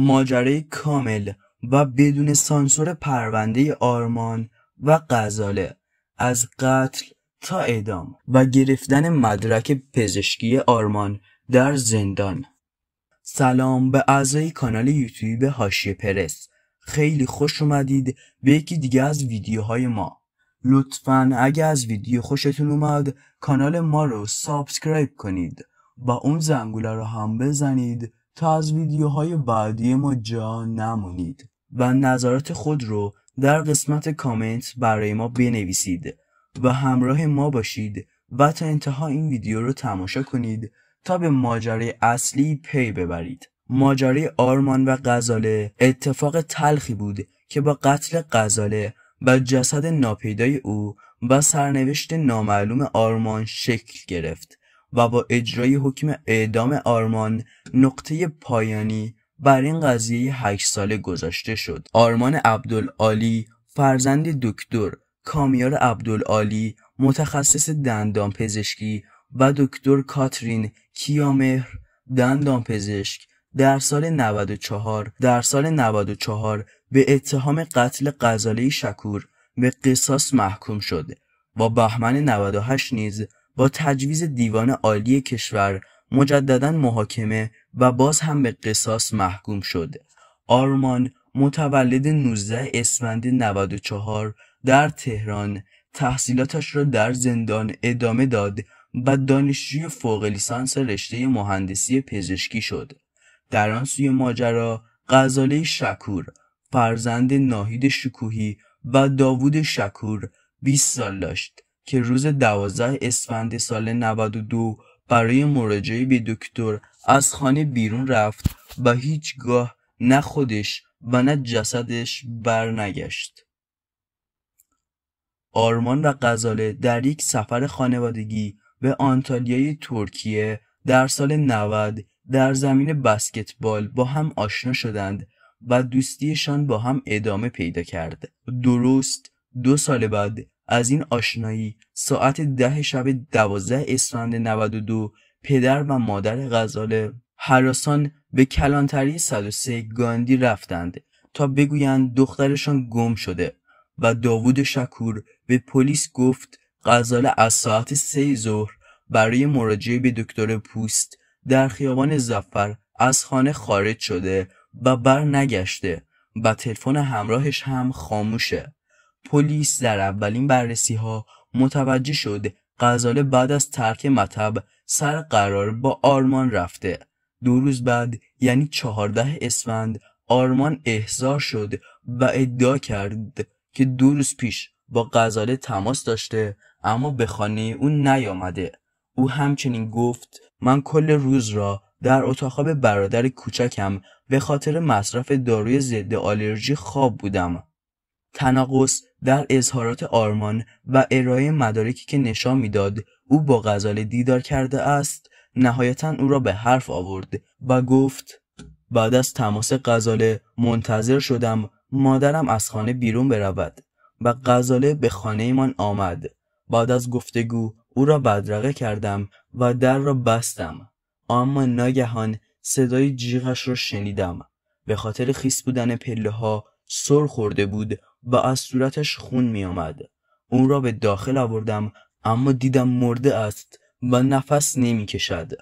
ماجرای کامل و بدون سانسور پرونده آرمان و غزاله از قتل تا اعدام و گرفتن مدرک پزشکی آرمان در زندان. سلام به اعضای کانال یوتیوب حاشیه پرس. خیلی خوش اومدید به یکی دیگه از ویدیوهای ما. لطفاً اگه از ویدیو خوشتون اومد کانال ما رو سابسکرایب کنید و اون زنگوله رو هم بزنید تا از ویدیوهای بعدی ما جا نمونید و نظرات خود رو در قسمت کامنت برای ما بنویسید و همراه ما باشید و تا انتها این ویدیو رو تماشا کنید تا به ماجرای اصلی پی ببرید. ماجرای آرمان و غزاله اتفاق تلخی بود که با قتل غزاله و جسد ناپیدای او و سرنوشت نامعلوم آرمان شکل گرفت و با اجرای حکم اعدام آرمان نقطه پایانی بر این قضیه 8 ساله گذاشته شد. آرمان عبدالعالی فرزند دکتر کامیار عبدالعالی متخصص دندان پزشکی و دکتر کاترین کیامهر دندان پزشک در سال 94 به اتهام قتل غزاله شکور به قصاص محکوم شد و بهمن 98 نیز با تجویز دیوان عالی کشور مجددا محاکمه و باز هم به قصاص محکوم شد. آرمان متولد 19 اسفند 94 در تهران تحصیلاتش را در زندان ادامه داد و دانشجوی فوق لیسانس رشته مهندسی پزشکی شد. در آن سوی ماجرا غزاله شکور فرزند ناهید شکوهی و داوود شکور 20 سال داشت که روز 12 اسفند سال 92 برای مراجعه به دکتر از خانه بیرون رفت و هیچگاه نه خودش و نه جسدش برنگشت. آرمان و غزاله در یک سفر خانوادگی به آنتالیای ترکیه در سال 90 در زمین بسکتبال با هم آشنا شدند و دوستیشان با هم ادامه پیدا کرد. درست 2 سال بعد از این آشنایی ساعت 10 شب 12 اسفند 92 پدر و مادر غزاله هراسان به کلانتری 103 گاندی رفتند تا بگویند دخترشان گم شده و داوود شکور به پلیس گفت غزاله از ساعت 3 ظهر برای مراجعه به دکتر پوست در خیابان ظفر از خانه خارج شده و برنگشته و تلفن همراهش هم خاموشه. پلیس در اولین بررسی ها متوجه شد غزاله بعد از ترک مطب سر قرار با آرمان رفته. 2 روز بعد یعنی 14 اسفند آرمان احضار شد و ادعا کرد که 2 روز پیش با غزاله تماس داشته اما به خانه اون نیامده. او همچنین گفت من کل روز را در اتاق خواب برادر کوچکم به خاطر مصرف داروی ضد آلرژی خواب بودم. تناقض در اظهارات آرمان و ارائه مدارکی که نشان میداد او با غزاله دیدار کرده است نهایتاً او را به حرف آورد و گفت بعد از تماس غزاله منتظر شدم مادرم از خانه بیرون برود و غزاله به خانه من آمد. بعد از گفتگو او را بدرقه کردم و در را بستم، اما ناگهان صدای جیغش را شنیدم. به خاطر خیس بودن پله ها سر خورده بود و از صورتش خون می آمد. اون را به داخل آوردم اما دیدم مرده است و نفس نمی کشد.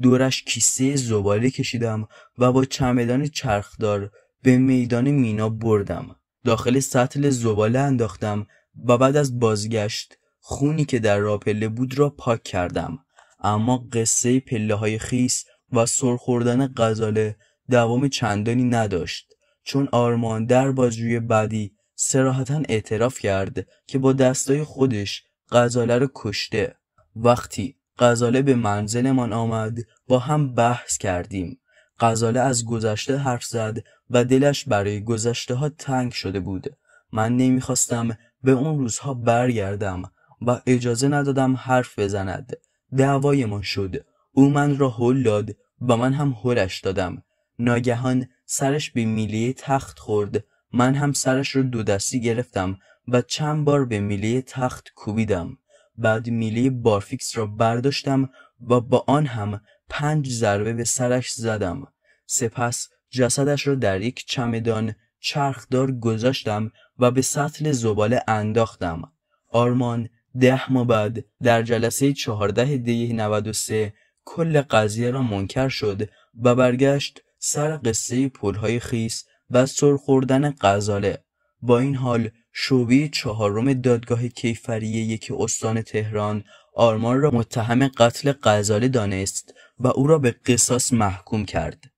دورش کیسه زباله کشیدم و با چمدان چرخدار به میدان مینا بردم. داخل سطل زباله انداختم و بعد از بازگشت خونی که در راه پله بود را پاک کردم. اما قصه پله های خیس و سر خوردن غزاله دوام چندانی نداشت، چون آرمان در بازجویی بعدی صراحتاً اعتراف کرد که با دستای خودش غزاله رو کشته. وقتی غزاله به منزلمان آمد با هم بحث کردیم. غزاله از گذشته حرف زد و دلش برای گذشته ها تنگ شده بود. من نمیخواستم به اون روزها برگردم و اجازه ندادم حرف بزند. دعوایمان شد. او من را هل داد و من هم هلش دادم. ناگهان سرش به میله تخت خورد. من هم سرش رو 2 دستی گرفتم و چند بار به میله تخت کوبیدم. بعد میله بارفیکس را برداشتم و با آن هم 5 ضربه به سرش زدم. سپس جسدش را در یک چمدان چرخدار گذاشتم و به سطل زباله انداختم. آرمان 10 ماه بعد در جلسه 14 دی 93 کل قضیه را منکر شد و برگشت سر قصه پلهای خیس و سرخوردن غزاله. با این حال شعبه 4 دادگاه کیفری 1 استان تهران آرمان را متهم قتل غزاله دانست و او را به قصاص محکوم کرد.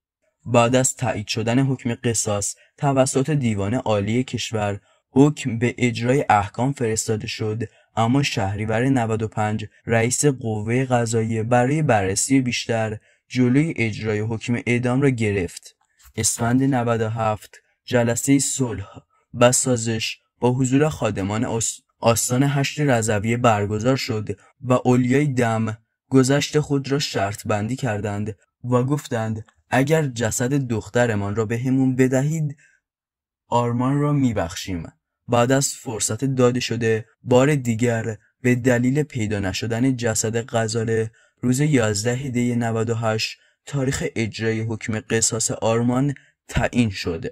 بعد از تایید شدن حکم قصاص توسط دیوان عالی کشور، حکم به اجرای احکام فرستاده شد، اما شهریور 95 رئیس قوه قضاییه برای بررسی بیشتر جلوی اجرای حکم اعدام را گرفت. اسفند 97 جلسه صلح و سازش با حضور خادمان آستان هشت رضویه برگزار شد و اولیای دم گذشت خود را شرط بندی کردند و گفتند اگر جسد دخترمان را بهمون بدهید آرمان را میبخشیم. بعد از فرصت داده شده بار دیگر به دلیل پیدا نشدن جسد غزاله روز 11 دی 98 تاریخ اجرای حکم قصاص آرمان تعیین شد.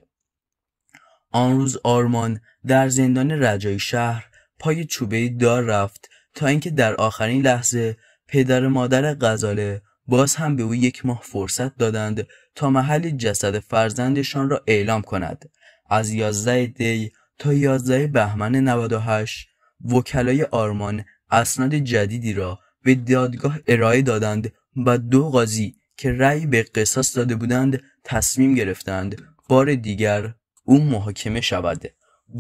آن روز آرمان در زندان رجایی شهر پای چوبه دار رفت تا اینکه در آخرین لحظه پدر و مادر غزاله باز هم به او 1 ماه فرصت دادند تا محل جسد فرزندشان را اعلام کند. از 11 دی تا 11 بهمن 98 وکلای آرمان اسناد جدیدی را به دادگاه ارائه دادند و 2 قاضی که رأی به قصاص داده بودند تصمیم گرفتند بار دیگر او محاکمه شود.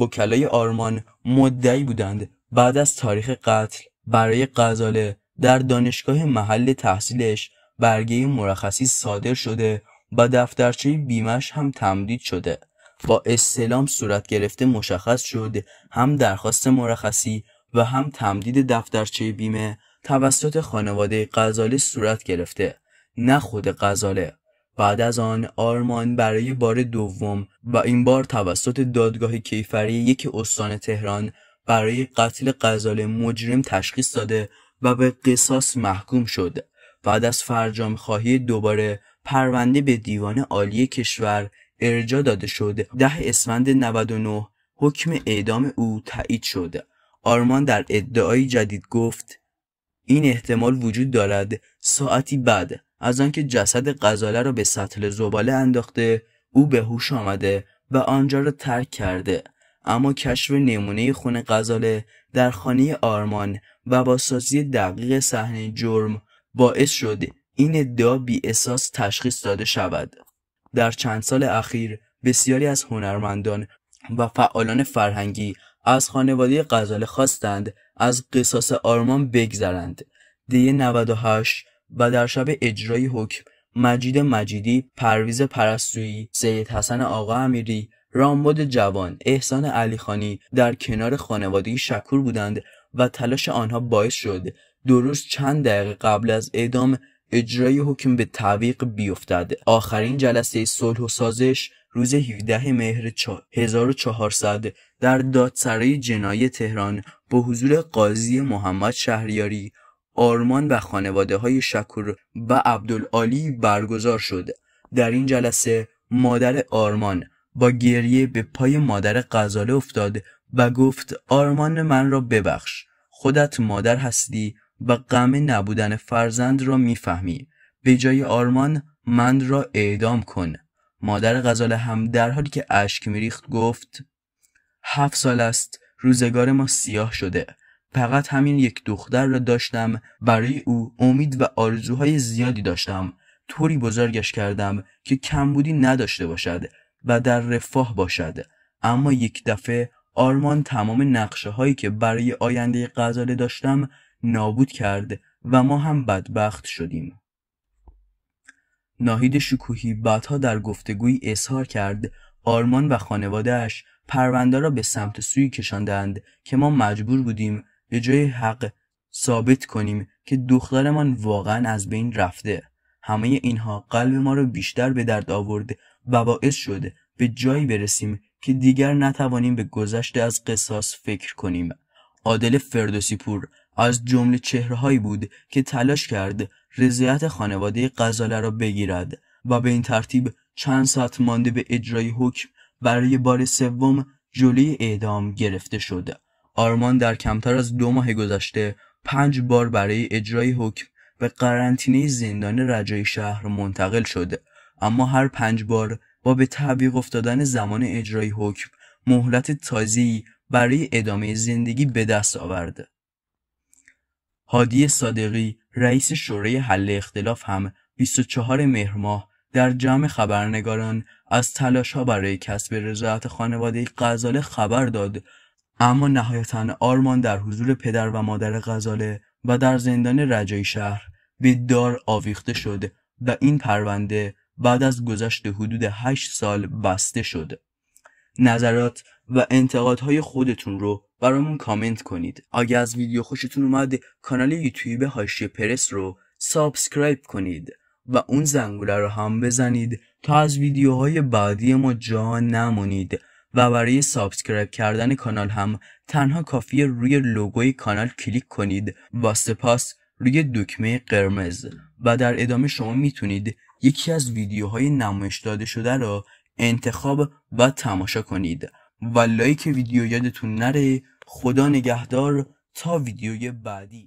وکلای آرمان مدعی بودند بعد از تاریخ قتل برای غزاله در دانشگاه محل تحصیلش برگه مرخصی صادر شده و دفترچه بیمه‌اش هم تمدید شده. با استعلام صورت گرفته مشخص شد هم درخواست مرخصی و هم تمدید دفترچه بیمه توسط خانواده غزاله صورت گرفته، نه خود غزاله. بعد از آن آرمان برای بار دوم و این بار توسط دادگاه کیفری 1 استان تهران برای قتل غزاله مجرم تشخیص داده و به قصاص محکوم شد. بعد از فرجام خواهی دوباره پرونده به دیوان عالی کشور ارجاع داده شد. 10 اسفند 99 حکم اعدام او تایید شد. آرمان در ادعای جدید گفت این احتمال وجود دارد ساعتی بعد از آنکه جسد غزاله را به سطل زباله انداخته او به هوش آمده و آنجا را ترک کرده، اما کشف نمونه خون غزاله در خانه آرمان و بازسازی دقیق صحنه جرم باعث شد این ادعا بی اساس تشخیص داده شود. در چند سال اخیر بسیاری از هنرمندان و فعالان فرهنگی از خانواده غزاله خواستند از قصاص آرمان بگذرند. دی 98 و در شب اجرای حکم مجید مجیدی، پرویز پرستویی، سید حسن آقا امیری، رامبد جوان، احسان علیخانی در کنار خانواده شکور بودند و تلاش آنها باعث شد 2 روز چند دقیقه قبل از اعدام اجرای حکم به تعویق بیفتد. آخرین جلسه صلح و سازش روز 17 مهر 1400 در دادسرای جنایی تهران با حضور قاضی محمد شهریاری، آرمان و خانواده‌های شکور و عبدالعالی برگزار شد. در این جلسه مادر آرمان با گریه به پای مادر غزاله افتاد و گفت آرمان من را ببخش، خودت مادر هستی و غم نبودن فرزند را میفهمی، به جای آرمان من را اعدام کن. مادر غزاله هم در حالی که اشک میریخت گفت 7 سال است روزگار ما سیاه شده، فقط همین 1 دختر را داشتم، برای او امید و آرزوهای زیادی داشتم، طوری بزرگش کردم که کمبودی نداشته باشد و در رفاه باشد، اما یک دفعه آرمان تمام نقشه هایی که برای آینده غزاله داشتم نابود کرد و ما هم بدبخت شدیم. ناهید شکوهی بعدها در گفتگویی اظهار کرد آرمان و خانواده‌اش پرونده را به سمت سوی کشاندند که ما مجبور بودیم به جای حق ثابت کنیم که دخترمان واقعا از بین رفته. همه اینها قلب ما را بیشتر به درد آورد و باعث شد به جایی برسیم که دیگر نتوانیم به گذشته از قصاص فکر کنیم. عادل فردوسی پور از جمله چهره‌هایی بود که تلاش کرد رضایت خانواده غزاله را بگیرد و به این ترتیب چند ساعت مانده به اجرای حکم برای بار سوم جلوی اعدام گرفته شد. آرمان در کمتر از 2 ماه گذشته 5 بار برای اجرای حکم به قرنطینه زندان رجایی شهر منتقل شد، اما هر 5 بار با به تعویق افتادن زمان اجرای حکم مهلت تازه‌ای برای ادامه زندگی به دست آورد. هادی صادقی رئیس شورای حل اختلاف هم 24 مهر ماه در جمع خبرنگاران از تلاش‌ها برای کسب رضایت خانواده غزاله خبر داد، اما نهایتاً آرمان در حضور پدر و مادر غزاله و در زندان رجایی شهر به دار آویخته شد و این پرونده بعد از گذشت حدود 8 سال بسته شد. نظرات و انتقادهای خودتون رو برامون کامنت کنید. اگه از ویدیو خوشتون اومد کانال یوتیوب حاشیه پرس رو سابسکرایب کنید و اون زنگوله رو هم بزنید تا از ویدیوهای بعدی ما جا نمونید و برای سابسکرایب کردن کانال هم تنها کافیه روی لوگوی کانال کلیک کنید و سپس روی دکمه قرمز و در ادامه شما میتونید یکی از ویدیوهای نمایش داده شده رو انتخاب و تماشا کنید و لایک ویدیو یادتون نره. خدا نگهدار تا ویدیوی بعدی.